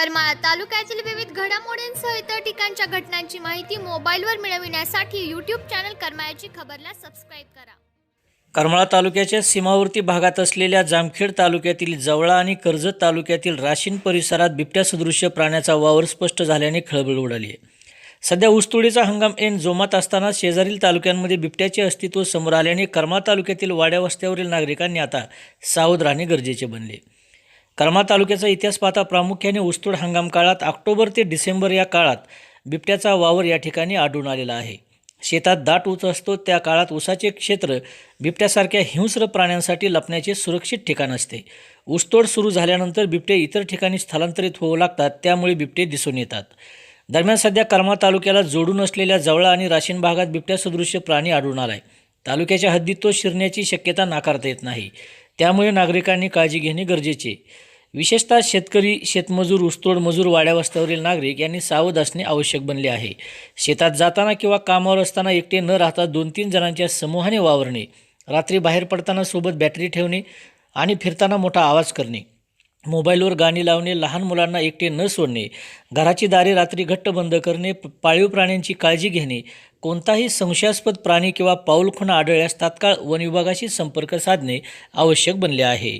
करमाळा तालुक्यातील विविध घडामोडींसह इतर ठिकाणच्या घटनांची माहिती मोबाईलवर मिळविण्यासाठी यूट्यूब चॅनल करमाळ्याची खबरला सबस्क्राईब करा। करमाळा तालुक्याच्या सीमावर्ती भागात असलेल्या जामखेड तालुक्यातील जवळा आणि कर्जत तालुक्यातील राशीन परिसरात बिबट्यासदृश्य प्राण्याचा वावर स्पष्ट झाल्याने खळबळ उडाली आहे। सध्या ऊसतोडीचा हंगाम ऐन जोमात असताना शेजारील तालुक्यांमध्ये बिबट्याचे अस्तित्व समोर आल्याने करमाळा तालुक्यातील वाड्या वस्त्यावरील नागरिकांनी आता सावध राहणे गरजेचे बनले। करमाळा तालुक्याचा इतिहास पाहता प्रामुख्याने ऊसतोड हंगाम काळात ऑक्टोबर ते डिसेंबर या काळात बिबट्याचा वावर या ठिकाणी आढळून आलेला आहे। शेतात दाट ऊस असतो त्या काळात ऊसाचे क्षेत्र बिबट्यासारख्या हिंस्र प्राण्यांसाठी लपण्याचे सुरक्षित ठिकाण असते। ऊसतोड सुरू झाल्यानंतर बिबटे इतर ठिकाणी स्थलांतरित होऊ लागतात, त्यामुळे बिबटे दिसून येतात। दरम्यान सध्या करमाळा तालुक्याला जोडून असलेल्या जवळा आणि राशीन भागात बिबट्यासदृश्य प्राणी आढळून आलाय। तालुक्याच्या हद्दीत तो शिरण्याची शक्यता नाकारता येत नाही, त्यामुळे नागरिकांनी काळजी घेणे गरजेचे। विशेषतः शेतकरी, शेतमजूर, ऊसतोड मजूर, वाड्या वस्त्यावरील नागरिक यांनी सावध असणे आवश्यक बनले आहे। शेतात जाताना किंवा कामावर असताना एकटे न राहता 2-3 जणांच्या समूहाने वावरणे, रात्री बाहेर पडताना सोबत बॅटरी ठेवणे आणि फिरताना मोठा आवाज करणे, मोबाईलवर गाणी लावणे, लहान मुलांना एकटे न सोडणे, घराची दारे रात्री घट्ट बंद करणे, पाळीव प्राण्यांची काळजी घेणे, कोणताही संशयास्पद प्राणी किंवा पाऊलखुणा आढळल्यास तात्काळ वन विभागाशी संपर्क साधणे आवश्यक बनले आहे।